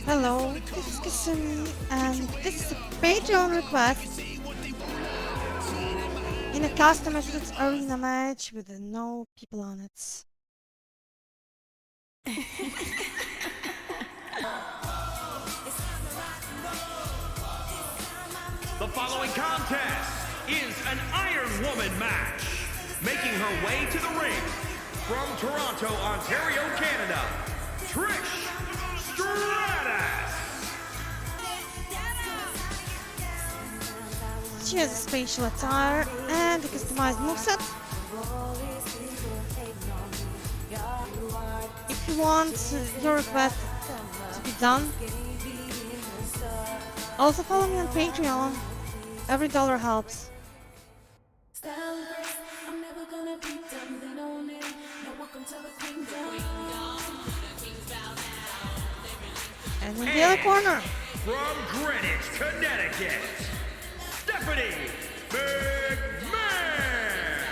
Hello, this is Kasumi, and this is a Patreon request in a customized arena match with no people on it. The following contest is an Iron Woman match. Making her way to the ring from Toronto, Ontario, Canada, Trish Stratus. She has a spatial attire and a customized moveset. If you want your request to be done, also follow me on Patreon. Every dollar helps. And in the other corner, from Greenwich, Connecticut, Stephanie McMahon.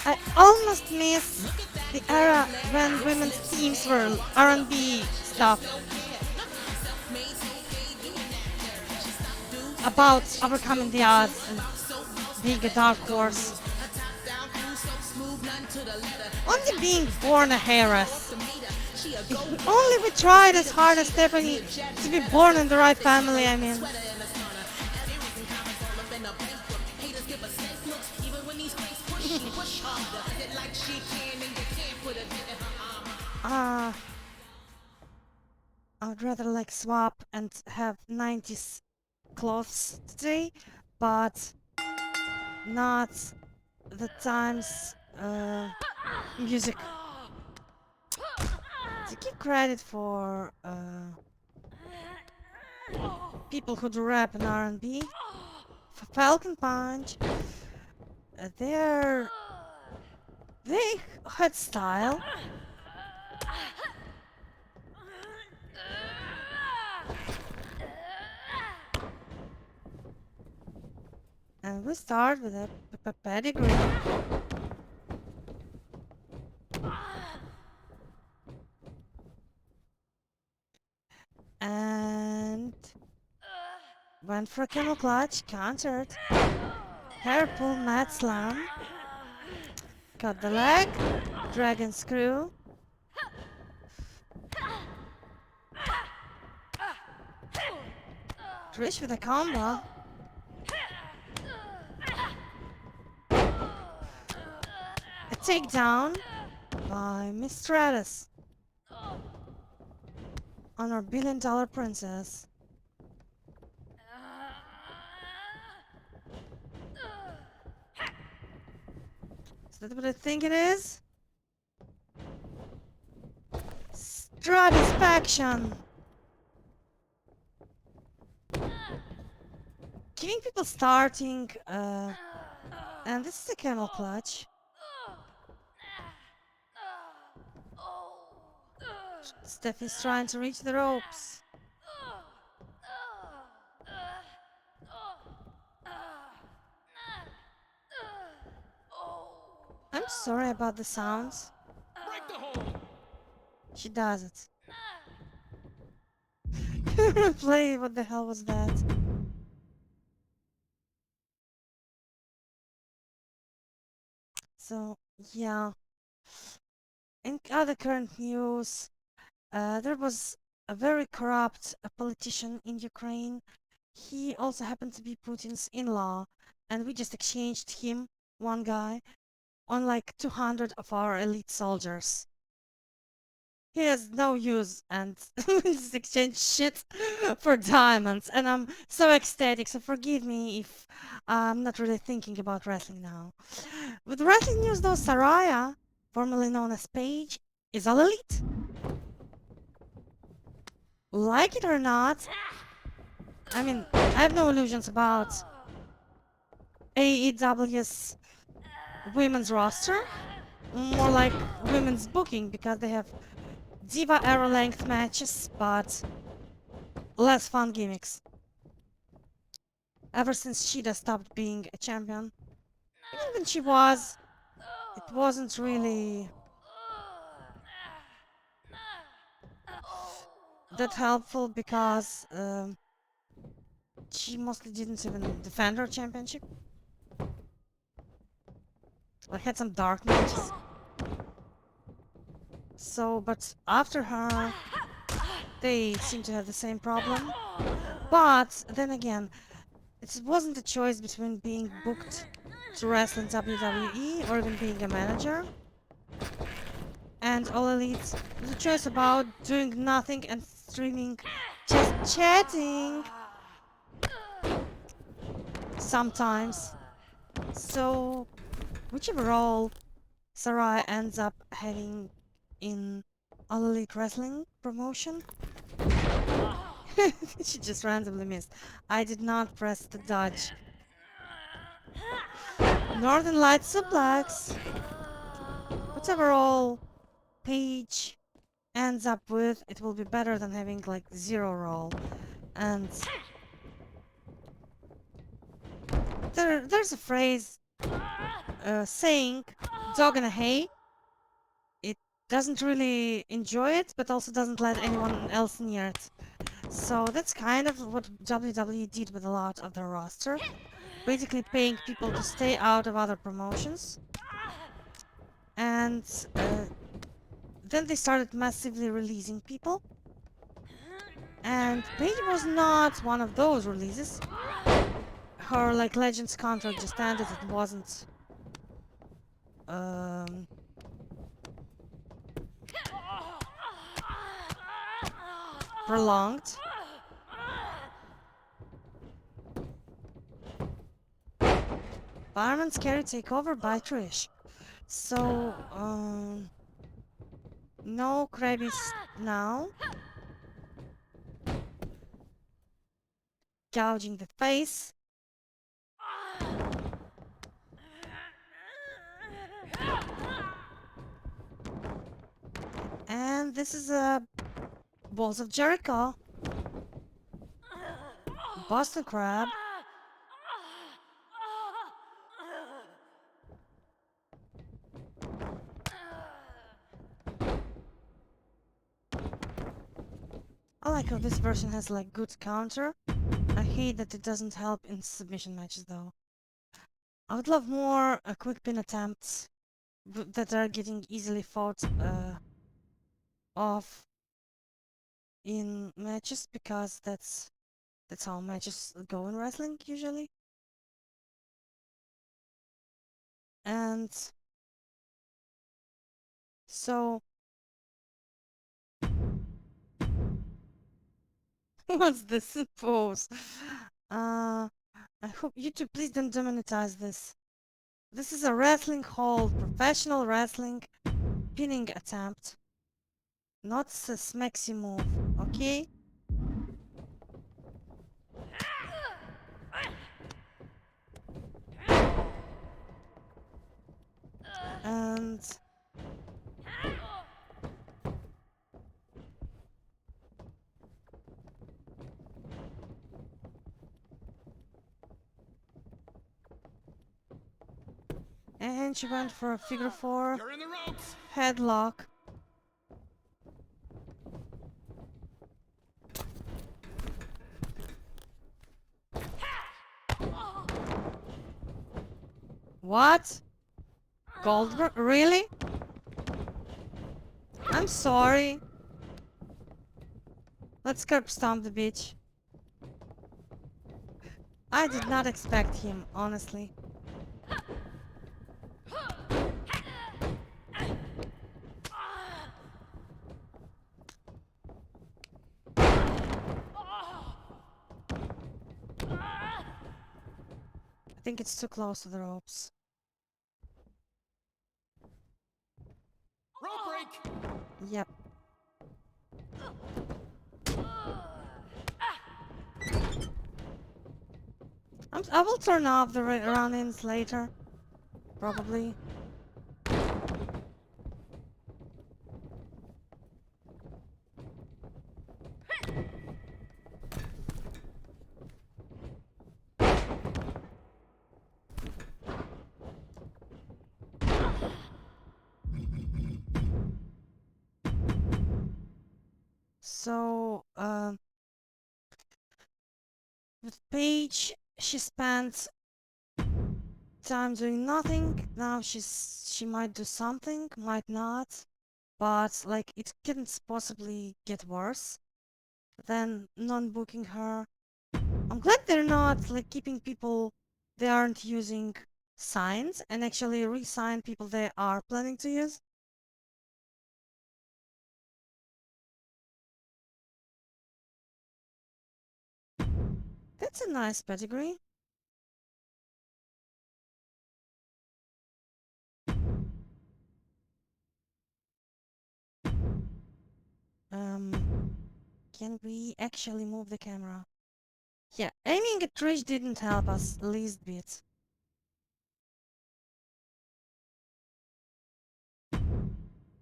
I almost miss the era when women's teams were R&B stuff. About overcoming the odds and being a dark horse. Only being born a heiress. If only we tried as hard as Stephanie to be born in the right family, I mean. I'd rather like swap and have 90s clothes today, but not the times music. To give credit for people who do rap and R&B, for Falcon Punch, they had style. And we start with a pedigree. And went for a camel clutch, countered. Hair pull, mat slam. Cut the leg, dragon screw. Trish with a combo. A takedown by Miss Stratus on our billion-dollar princess. Is that what I think it is? Stratisfaction! Giving people starting, and this is a camel clutch. Stephanie's trying to reach the ropes. I'm sorry about the sounds. She does it. Replay, what the hell was that? So, yeah. In other current news, there was a very corrupt politician in Ukraine. He also happened to be Putin's in-law, and we just exchanged him, one guy, on like 200 of our elite soldiers. He has no use, and we just exchange shit for diamonds, and I'm so ecstatic, so forgive me if I'm not really thinking about wrestling now. With wrestling news though, Saraya, formerly known as Paige, is all elite. Like it or not, I mean, I have no illusions about AEW's women's roster, more like women's booking, because they have Diva era length matches, but less fun gimmicks. Ever since Shida stopped being a champion, even when she was, it wasn't really that helpful because she mostly didn't even defend her championship. I had some dark matches. So, but after her, they seem to have the same problem. But then again, it wasn't a choice between being booked to wrestle in WWE or even being a manager. And All Elite, it was a choice about doing nothing and streaming, just chatting. Sometimes. So, whichever role Sarai ends up having in All Elite Wrestling promotion, she just randomly missed. I did not press the dodge. Northern Lights suplex. Whatever role Paige ends up with, it will be better than having like zero roll. And there's a phrase saying dog in a hay. It doesn't really enjoy it, but also doesn't let anyone else near it. So that's kind of what WWE did with a lot of their roster. Basically paying people to stay out of other promotions. And then they started massively releasing people. And Paige was not one of those releases. Her like Legends contract just ended. It wasn't prolonged. Fireman's carry takeover by Trish. So no Krabbies now. Gouging the face. And this is a Balls of Jericho. Boston Crab. I like how this version has like good counter. I hate that it doesn't help in submission matches though. I would love more quick pin attempts that are getting easily fought off in matches because that's how matches go in wrestling usually. And so what's this pose? I hope YouTube please don't demonetize this. This is a wrestling hold, professional wrestling pinning attempt. Not a smexy move, okay? And she went for a figure four headlock. What? Goldberg? Really? I'm sorry. Let's curb stomp the bitch. I did not expect him, honestly. I think it's too close to the ropes. Rope break. Yep. I will turn off the run-ins later. Probably. So Paige, she spent time doing nothing. Now she might do something, might not, but like it couldn't possibly get worse than non-booking her. I'm glad they're not like keeping people they aren't using signs and actually re-sign people they are planning to use. That's a nice pedigree. Can we actually move the camera? Yeah, aiming at Trish didn't help us least bit.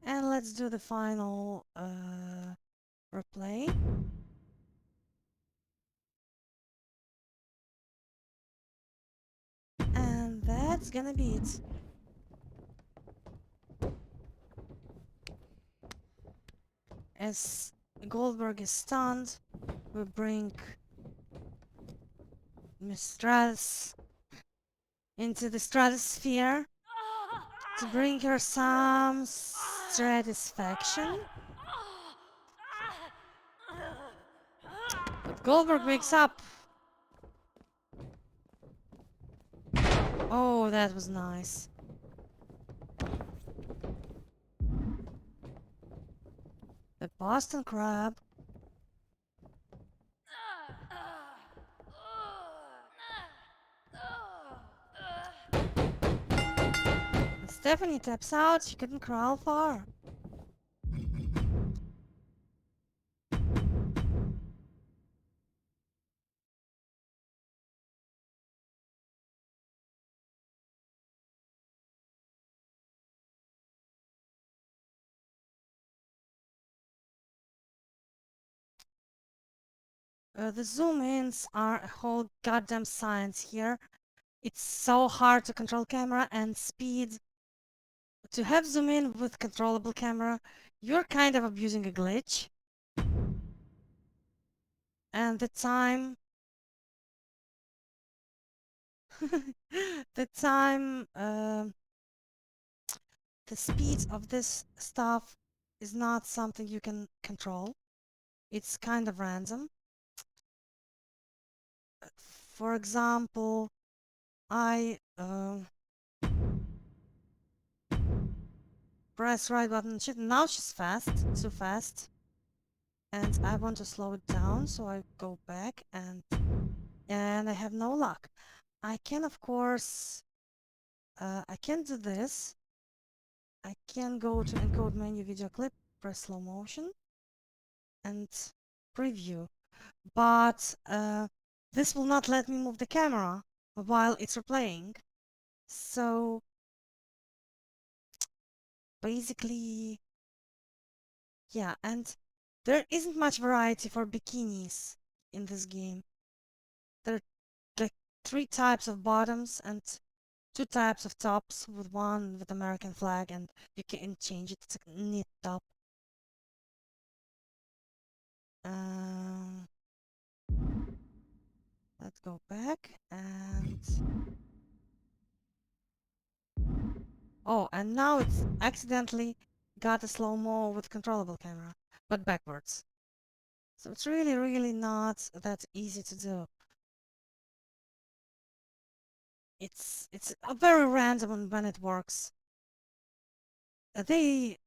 And let's do the final replay. And that's gonna be it. As Goldberg is stunned, we bring Miss Stratus into the stratosphere to bring her some satisfaction. But Goldberg wakes up. Oh, that was nice. The Boston Crab. When Stephanie taps out, she couldn't crawl far. The zoom-ins are a whole goddamn science here. It's so hard to control camera and speed. To have zoom in with controllable camera, you're kind of abusing a glitch. And the time... the time... the speed of this stuff is not something you can control. It's kind of random. For example, I press right button. Now she's fast, too fast. And I want to slow it down, so I go back and I have no luck. I can, of course, I can do this. I can go to encode menu video clip, press slow motion, and preview. But this will not let me move the camera while it's replaying. So basically, yeah, and there isn't much variety for bikinis in this game. There are like 3 types of bottoms and 2 types of tops, with one with American flag, and you can change it. It's a knit top. Let's go back and... oh, and now it's accidentally got a slow-mo with controllable camera, but backwards. So it's really, really not that easy to do. It's a very random when it works. They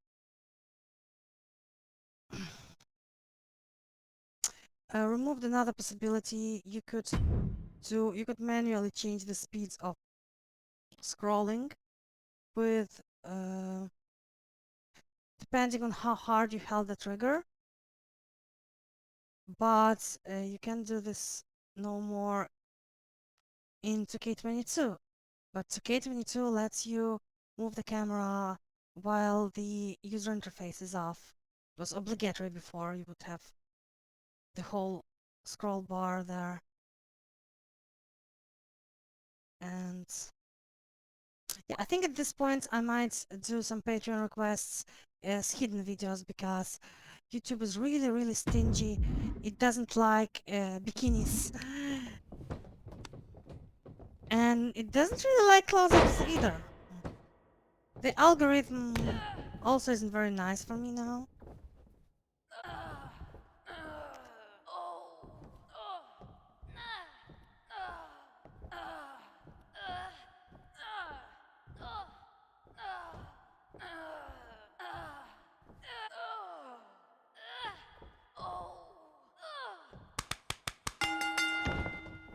removed another possibility. You could manually change the speeds of scrolling with depending on how hard you held the trigger, but you can do this no more in 2K22. But 2K22 lets you move the camera while the user interface is off. It was obligatory before. You would have the whole scroll bar there. And yeah, I think at this point I might do some Patreon requests as hidden videos, because YouTube is really, really stingy. It doesn't like bikinis. And it doesn't really like close-ups either. The algorithm also isn't very nice for me now.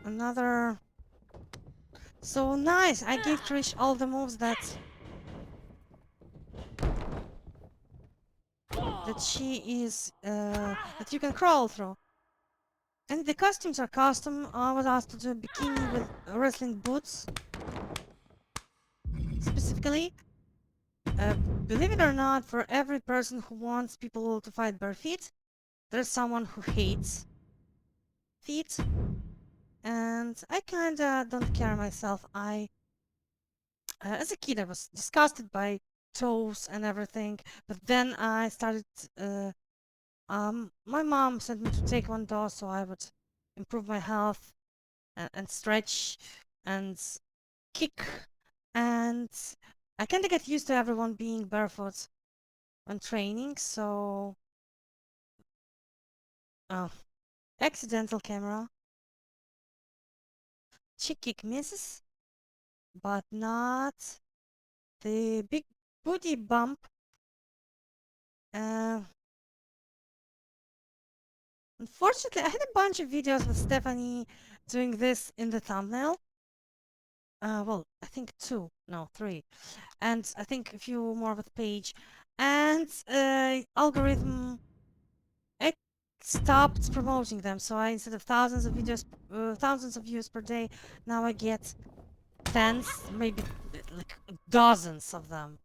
Another... So nice! I gave Trish all the moves that she is... that you can crawl through. And the costumes are custom. I was asked to do a bikini with wrestling boots. Specifically. Believe it or not, for every person who wants people to fight bare feet, there's someone who hates feet. And I kinda don't care myself. As a kid, I was disgusted by toes and everything. But then I started, my mom sent me to Taekwondo so I would improve my health and stretch and kick. And I kinda get used to everyone being barefoot when training, so... Oh, accidental camera. Chick kick misses, but not the big booty bump. Unfortunately, I had a bunch of videos with Stephanie doing this in the thumbnail. Well, I think 2, no, 3. And I think a few more with Paige. And algorithm, it stopped promoting them. So I, instead of thousands of videos, thousands of views per day, now I get tens, maybe like dozens of them.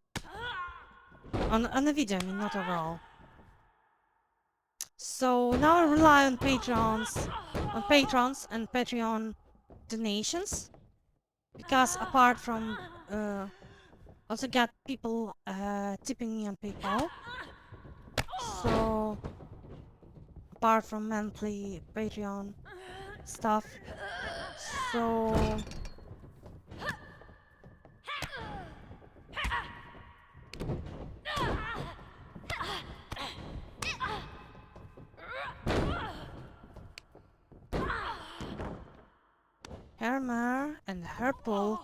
On a video, I mean, not overall. So now I rely on patrons and Patreon donations, because apart from also got people tipping me on PayPal. So apart from monthly Patreon stuff, so Hermer and Herpul.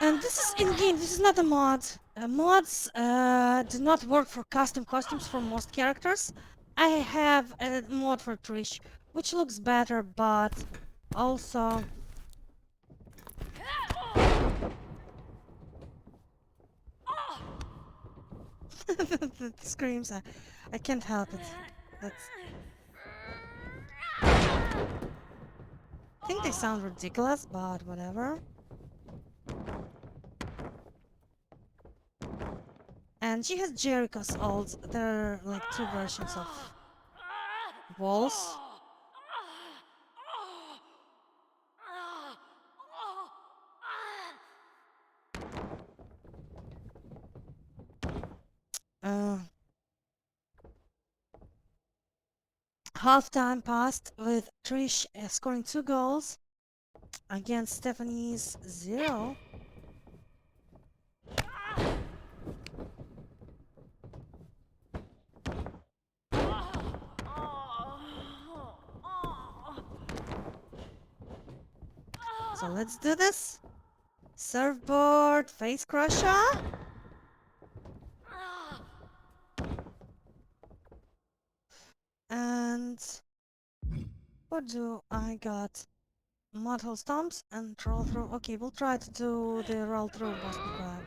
And this is in-game, this is not a mod. Mods do not work for custom costumes for most characters. I have a mod for Trish, which looks better, but also... the screams, I can't help it. That's... I think they sound ridiculous, but whatever. And she has Jericho's ults. There are like 2 versions of walls. Half time passed with Trish scoring 2 goals against Stephanie's 0. So let's do this. Surfboard, face crusher. And what do I got? Mud hole stomps and roll through. Okay, we'll try to do the roll through Boston Crab.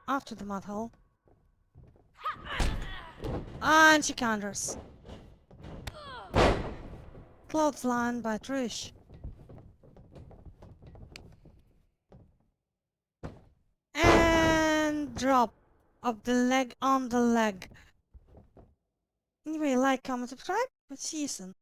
After the mud hole. And she counters. Clothesline by Trish. And drop of the leg on the leg. Anyway, like, comment, subscribe. We'll see you soon.